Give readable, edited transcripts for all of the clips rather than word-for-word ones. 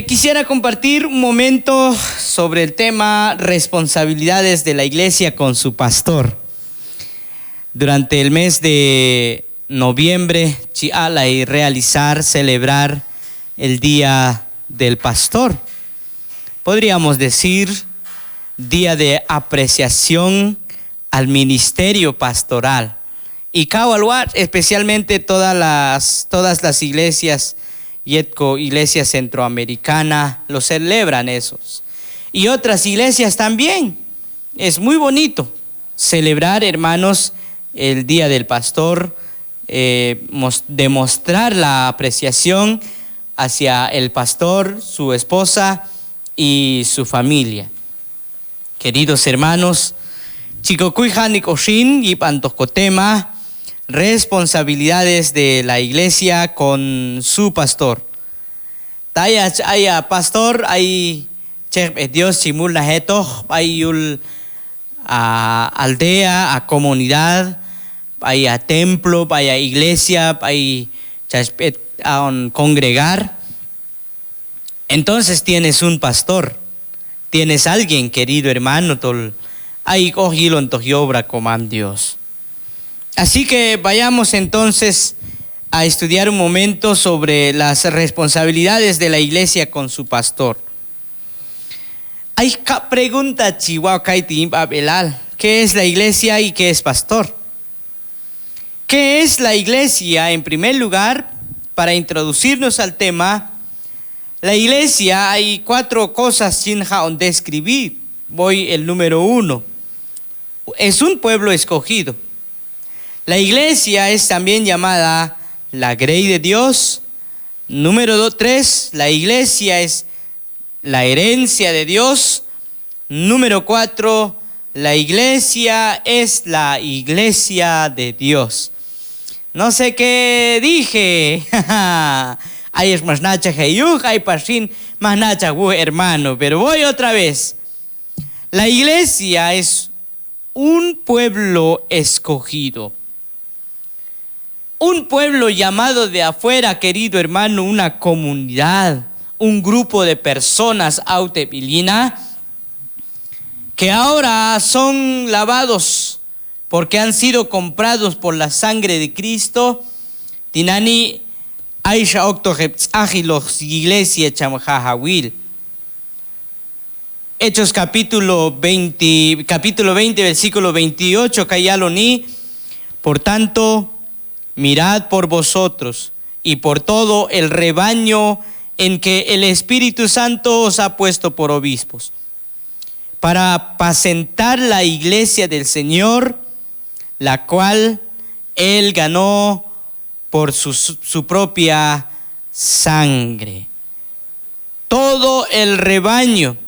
Quisiera compartir un momento sobre el tema responsabilidades de la iglesia con su pastor. Durante el mes de noviembre, chiala y celebrar el Día del Pastor. Podríamos decir día de apreciación al ministerio pastoral. Y Cahualuat, especialmente todas las iglesias, iglesia centroamericana, lo celebran esos. Y otras iglesias también. Es muy bonito celebrar, hermanos, el Día del Pastor, demostrar la apreciación hacia el pastor, su esposa y su familia. Queridos hermanos, Chicocuijan Oshin y Pantoscotema, responsabilidades de la iglesia con su pastor. Hay pastor, hay Dios Chimul Najeto, hay aldea, a comunidad, hay a templo, hay a iglesia, hay a un congregar. Entonces tienes un pastor, tienes alguien, querido hermano, hay cogilo en tu obra como Dios. Así que vayamos entonces a estudiar un momento sobre las responsabilidades de la iglesia con su pastor. Hay pregunta chihuahua, ¿qué es la iglesia y qué es pastor? ¿Qué es la iglesia? En primer lugar, para introducirnos al tema, la iglesia hay 4 cosas sin describir. Voy el número 1. Es un pueblo escogido. La iglesia es también llamada la grey de Dios. Número 3, la iglesia es la herencia de Dios. Número 4, la iglesia es la iglesia de Dios. No sé qué dije. Hay es más nacha heyuj, hay pasin más nacha hermano. Pero voy otra vez. La iglesia es un pueblo escogido. Un pueblo llamado de afuera, querido hermano, una comunidad, un grupo de personas autepilina que ahora son lavados porque han sido comprados por la sangre de Cristo. Tinani Aisha Octojeps Agilos Iglesia Chamjajawil. Hechos capítulo 20, versículo 28, Kayaloni. Por tanto, mirad por vosotros y por todo el rebaño en que el Espíritu Santo os ha puesto por obispos, para apacentar la iglesia del Señor, la cual Él ganó por su propia sangre. Todo el rebaño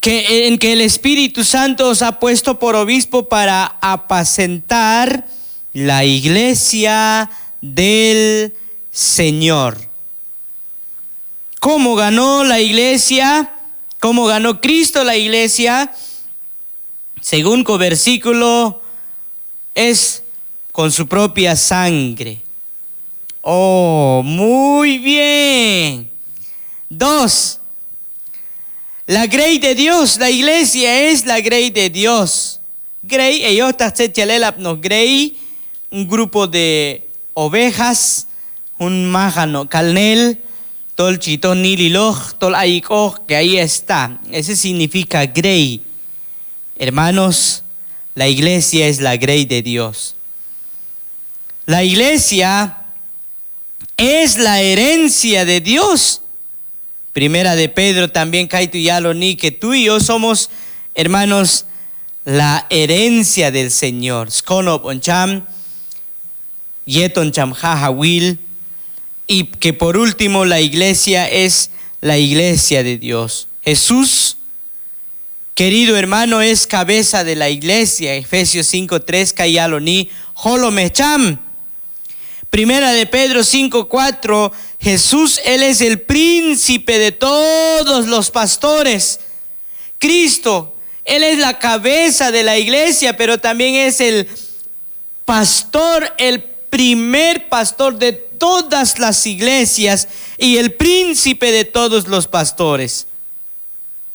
en que el Espíritu Santo os ha puesto por obispo para apacentar la iglesia del Señor. ¿Cómo ganó la iglesia? ¿Cómo ganó Cristo la iglesia? Según el versículo, es con su propia sangre. Oh, muy bien. 2. La grey de Dios, la iglesia es la grey de Dios. Grey, ellos nos grey, un grupo de ovejas, un májano, calnel, tol chitón nililoj, tol aikoj, que ahí está. Ese significa grey. Hermanos, la iglesia es la grey de Dios. La iglesia es la herencia de Dios. Primera de Pedro también, Kaitu Yaloni, que tú y yo somos, hermanos, la herencia del Señor. Skonop oncham, yeton cham jajawil. Y que por último la iglesia es la iglesia de Dios. Jesús, querido hermano, es cabeza de la iglesia. Efesios 5:3, Kayaloni, holomecham. Primera de Pedro 5:4, Jesús, Él es el príncipe de todos los pastores. Cristo, Él es la cabeza de la iglesia, pero también es el pastor, el primer pastor de todas las iglesias y el príncipe de todos los pastores.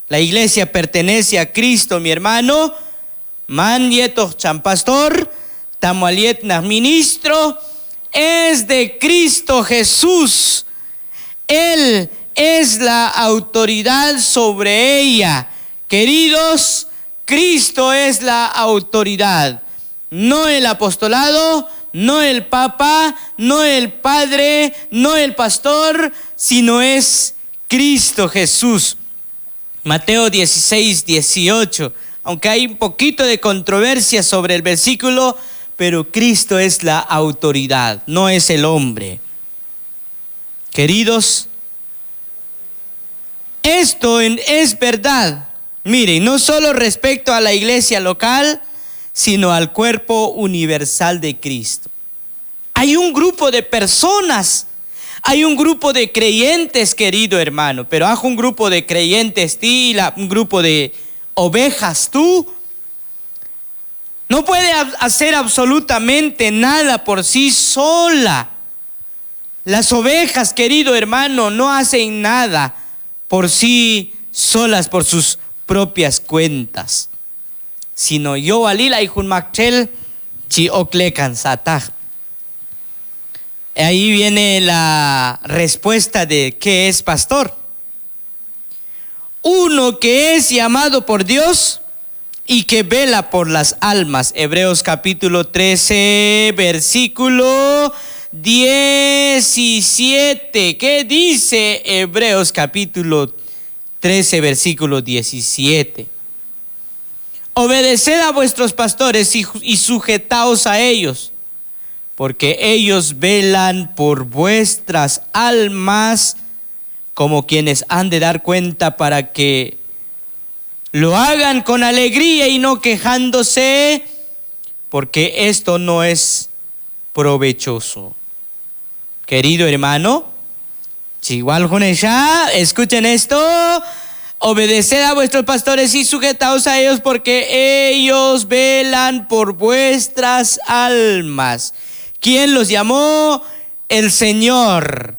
La iglesia pertenece a Cristo, mi hermano. Man yetoch chan pastor, tamualiet na ministro, es de Cristo Jesús. Él es la autoridad sobre ella. Queridos, Cristo es la autoridad. No el apostolado, no el papa, no el padre, no el pastor, sino es Cristo Jesús. Mateo 16, 18. Aunque hay un poquito de controversia sobre el versículo, pero Cristo es la autoridad, no es el hombre. Queridos, esto es verdad. Miren, no solo respecto a la iglesia local, sino al cuerpo universal de Cristo. Hay un grupo de personas, hay un grupo de creyentes, querido hermano, pero hay un grupo de creyentes, un grupo de ovejas, tú. No puede hacer absolutamente nada por sí sola. Las ovejas, querido hermano, no hacen nada por sí solas, por sus propias cuentas, sino yo alila y junmakchel chi oklekan satah. Ahí viene la respuesta de qué es pastor. Uno que es llamado por Dios y que vela por las almas. Hebreos capítulo 13, versículo 17. ¿Qué dice Hebreos capítulo 13, versículo 17? Obedeced a vuestros pastores y sujetaos a ellos, porque ellos velan por vuestras almas como quienes han de dar cuenta, para que lo hagan con alegría y no quejándose, porque esto no es provechoso. Querido hermano, igual con ella, escuchen esto: obedeced a vuestros pastores y sujetaos a ellos, porque ellos velan por vuestras almas. ¿Quién los llamó? El Señor.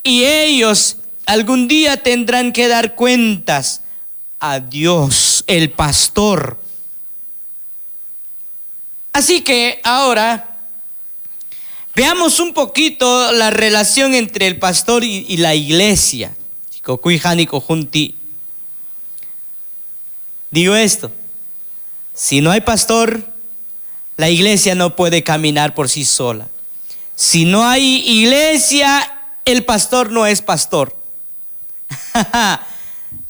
Y ellos algún día tendrán que dar cuentas a Dios, el pastor. Así que ahora veamos un poquito la relación entre el pastor y la iglesia. Digo esto: si no hay pastor, la iglesia no puede caminar por sí sola. Si no hay iglesia, el pastor no es pastor.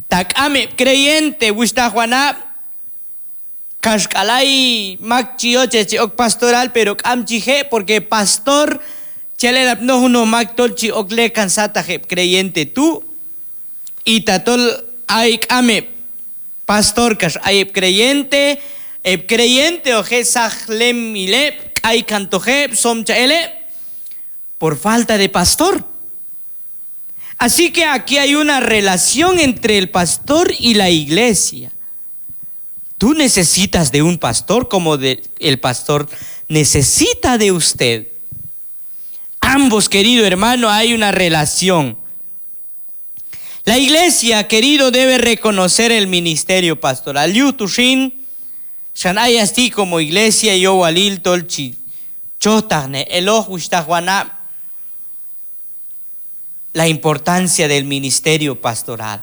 Takame creyente gusta Juana kashkalai makchioche ok pastoral, pero kamchije porque pastor chelelap no uno maktolchi okle cansata creyente tú y tatol ay kame pastor kash ay creyente oje sahlem ile ay cantoje somchaele por falta de pastor. Así que aquí hay una relación entre el pastor y la iglesia. Tú necesitas de un pastor como el pastor necesita de usted. Ambos, querido hermano, hay una relación. La iglesia, querido, debe reconocer el ministerio pastoral. Yutushin, shanay así como iglesia, yo walil tolchi, chotagne, elohushtahuana. La importancia del ministerio pastoral.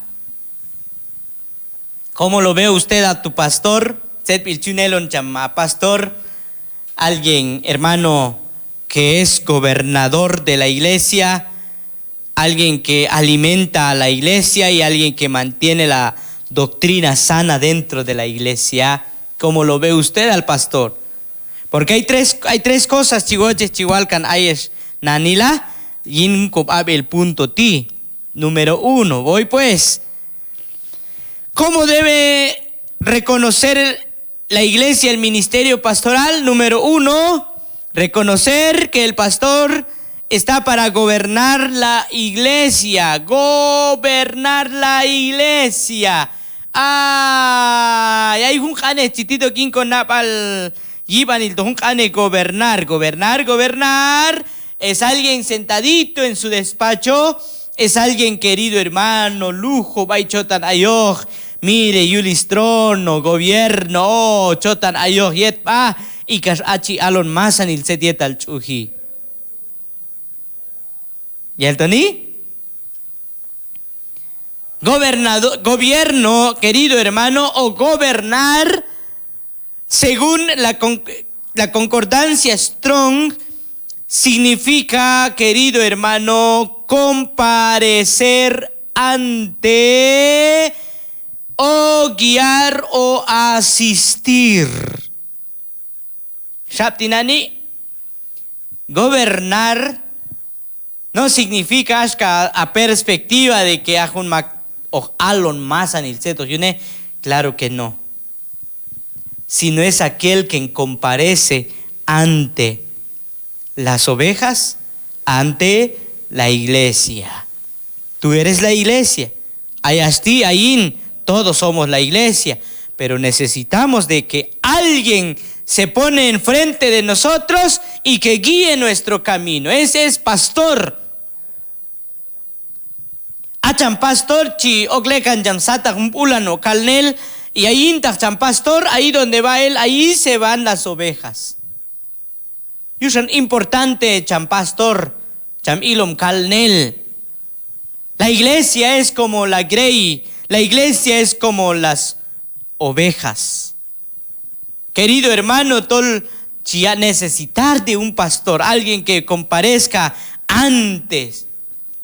¿Cómo lo ve usted a tu pastor? Pastor, alguien, hermano, que es gobernador de la iglesia, alguien que alimenta a la iglesia y alguien que mantiene la doctrina sana dentro de la iglesia. ¿Cómo lo ve usted al pastor? Porque hay tres cosas, chihualcan ayesh nanila. Yin el punto ti. Número 1. Voy pues. ¿Cómo debe reconocer la iglesia el ministerio pastoral? Número 1. Reconocer que el pastor está para gobernar la iglesia. Gobernar la iglesia. Hay un cane chitito quien con napal. Yibanil un cane gobernar. es alguien sentadito en su despacho, es alguien querido hermano, lujo, vai chotan ayoj, mire, yulis trono, gobierno, chotan ayoj yet pa, y kash achi alon masan il setiet al chuji. ¿Y el Tony? Gobierno, querido hermano, o gobernar, según la concordancia Strong, significa, querido hermano, comparecer ante o guiar o asistir. Shaptinani, gobernar no significa a perspectiva de que haga un alon más en el seto, claro que no, sino es aquel que comparece ante las ovejas, ante la iglesia. Tú eres la iglesia, ayasti, ayin, todos somos la iglesia, pero necesitamos de que alguien se pone enfrente de nosotros y que guíe nuestro camino. Ese es pastor. Achan pastor chi oklekan jamsata ulano kalnel, y ahí intachan pastor, ahí donde va él, ahí se van las ovejas. Y es importante chan pastor, cham ilom kalnel. La iglesia es como la grey, la iglesia es como las ovejas. Querido hermano, tol chia necesitar de un pastor, alguien que comparezca antes.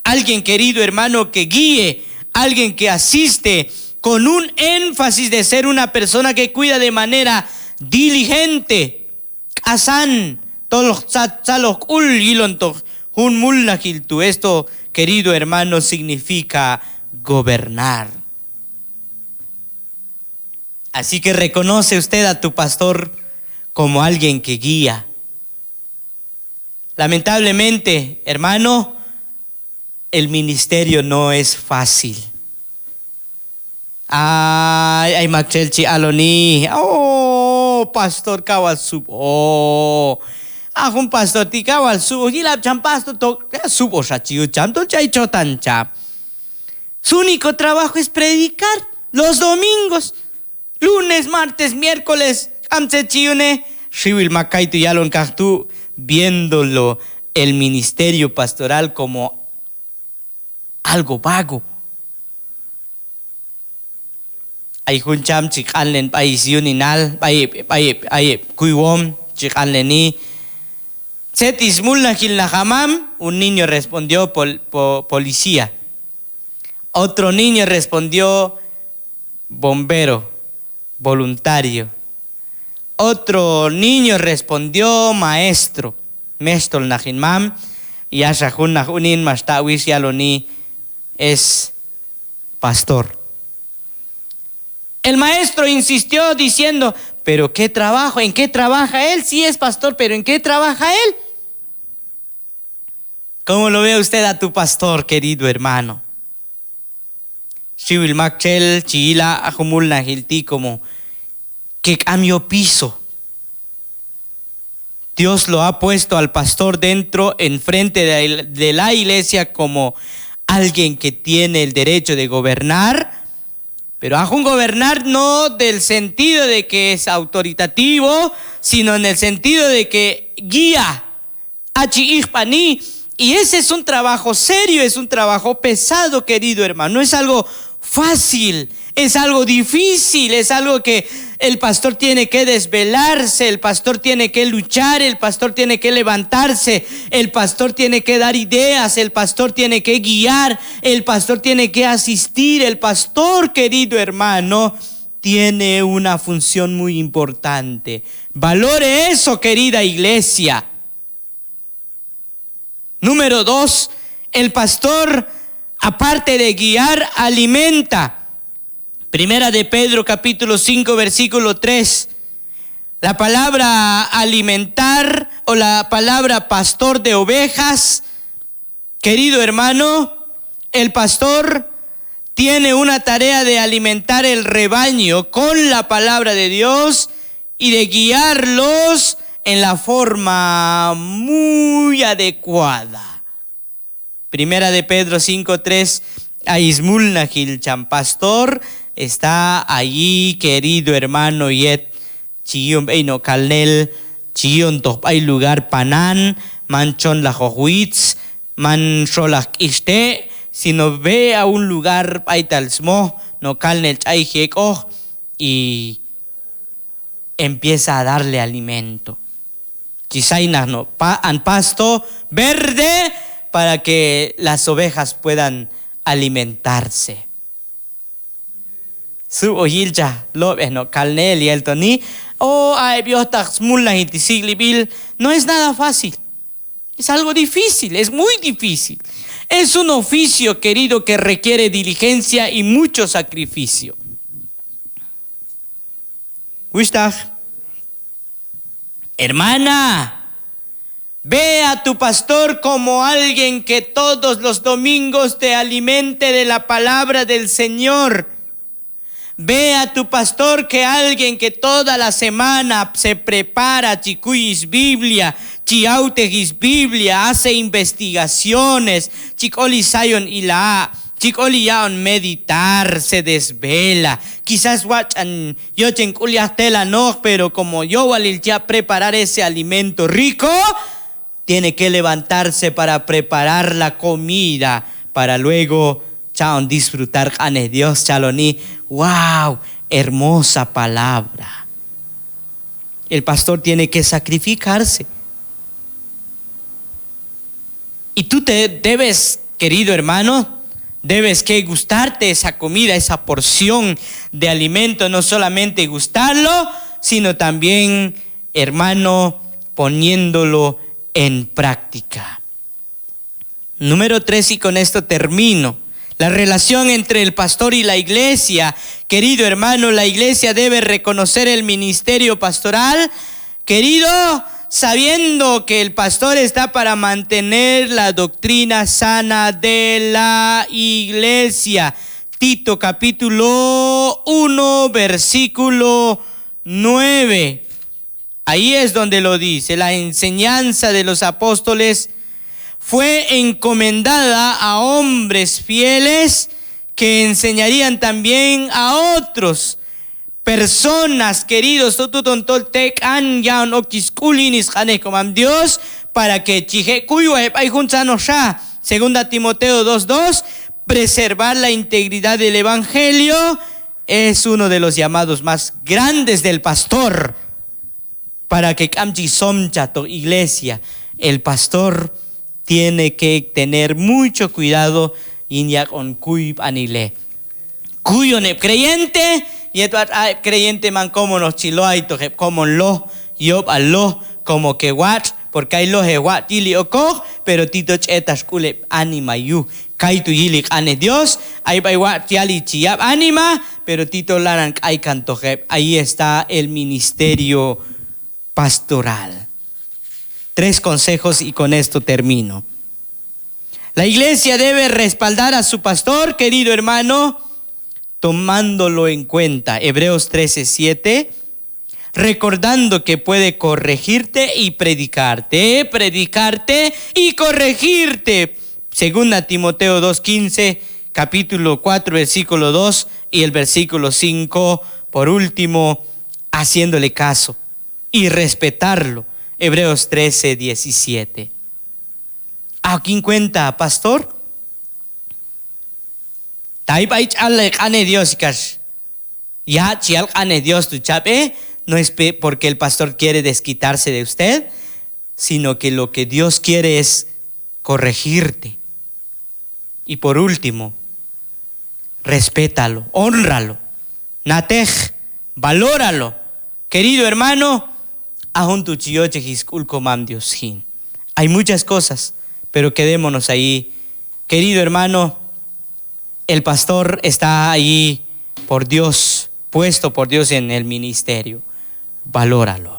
Alguien, querido hermano, que guíe, alguien que asiste con un énfasis de ser una persona que cuida de manera diligente. Asan, esto, querido hermano, significa gobernar. Así que reconoce usted a tu pastor como alguien que guía. Lamentablemente, hermano, el ministerio no es fácil. Ay, Machelchi Aloni. Oh, pastor kawal sub. Oh, un pastor ti kawal sub. Y la champasto to subo shachiu cham to chay chotancha. Su único trabajo es predicar los domingos, lunes, martes, miércoles. Amchechiune. Shiwil Makaitu Yalon Kahtu, viéndolo el ministerio pastoral como algo vago. Ay huncham chikanlen país yuninal, ay kuiwom chikanleni. Setismul nakil nahamam, un niño respondió policía. Otro niño respondió bombero, voluntario. Otro niño respondió maestro, maestro najinmam, y ashahun nahunin mastawis yaloni es pastor. El maestro insistió diciendo, pero ¿qué trabajo? ¿En qué trabaja él? Sí es pastor, pero ¿en qué trabaja él? ¿Cómo lo ve usted a tu pastor, querido hermano? Shiwil Makchel, Chila, Ajumul Nahilti, como que cambio piso. Dios lo ha puesto al pastor dentro, enfrente de la iglesia como alguien que tiene el derecho de gobernar, pero a un gobernar no del sentido de que es autoritativo, sino en el sentido de que guía. Y ese es un trabajo serio, es un trabajo pesado, querido hermano. No es algo fácil, es algo difícil, es algo que el pastor tiene que desvelarse, el pastor tiene que luchar, el pastor tiene que levantarse, el pastor tiene que dar ideas, el pastor tiene que guiar, el pastor tiene que asistir. El pastor, querido hermano, tiene una función muy importante. Valore eso, querida iglesia. Número 2, el pastor, aparte de guiar, alimenta. Primera de Pedro capítulo 5 versículo 3. La palabra alimentar o la palabra pastor de ovejas, querido hermano, el pastor tiene una tarea de alimentar el rebaño con la palabra de Dios y de guiarlos en la forma muy adecuada. Primera de Pedro 5:3, Aismulna Gilchan, pastor, está allí, querido hermano Yet, Chiyon Eino Kalnel, Chiyon Top, hay lugar Panan, Manchon la Johuitz, Manchola Iste, si no ve a un lugar Paitalsmo, no Kalnel Chayjeko, y empieza a darle alimento. Chisainas no, an pasto verde para que las ovejas puedan alimentarse. Su ojilcha, lo ves no, Kalnel y el toni, ay, biotax mulla hitisigli, no es nada fácil. Es algo difícil, es muy difícil. Es un oficio, querido, que requiere diligencia y mucho sacrificio. Gustag, hermana, ve a tu pastor como alguien que todos los domingos te alimente de la palabra del Señor. Ve a tu pastor que alguien que toda la semana se prepara, chicuyis Biblia, chiautegis Biblia, hace investigaciones, chicoli sayon ila, chicoli yaon meditar, se desvela. Quizás wachan yochen kuliastela no, pero como yo valil ya preparar ese alimento rico, tiene que levantarse para preparar la comida, para luego disfrutar ane Dios chaloni. Wow, hermosa palabra. El pastor tiene que sacrificarse. Y tú te debes, querido hermano, debes que gustarte esa comida, esa porción de alimento, no solamente gustarlo, sino también, hermano, poniéndolo en práctica. Número 3, y con esto termino. La relación entre el pastor y la iglesia. Querido hermano, la iglesia debe reconocer el ministerio pastoral, querido, sabiendo que el pastor está para mantener la doctrina sana de la iglesia. Tito capítulo 1, versículo 9. Ahí es donde lo dice. La enseñanza de los apóstoles fue encomendada a hombres fieles que enseñarían también a otros. Personas, queridos, Dios, para que segunda Timoteo 2:2, preservar la integridad del evangelio es uno de los llamados más grandes del pastor. Para que iglesia, el pastor tiene que tener mucho cuidado con anile. Cuyo ne creyente y creyente man como nos chiloai como lo yob allo como que wat porque hay lo he wat ili oko pero tito chetas kule anima yu kaitu yili ane Dios hay bai wat yali chiab anima pero tito laran ay canto. Ahí está el ministerio pastoral. 3 consejos y con esto termino. La iglesia debe respaldar a su pastor, querido hermano, tomándolo en cuenta. Hebreos 13:7, recordando que puede corregirte y predicarte y corregirte. Segunda Timoteo 2:15, capítulo 4, versículo 2 y el versículo 5, por último, haciéndole caso y respetarlo. Hebreos 13:17. ¿A quién cuenta, pastor? Dios tu chape. No es porque el pastor quiere desquitarse de usted, sino que lo que Dios quiere es corregirte. Y por último, respétalo, hónralo, natej, valóralo. Querido hermano, hay muchas cosas, pero quedémonos ahí. Querido hermano, el pastor está ahí por Dios, puesto por Dios en el ministerio. Valóralo.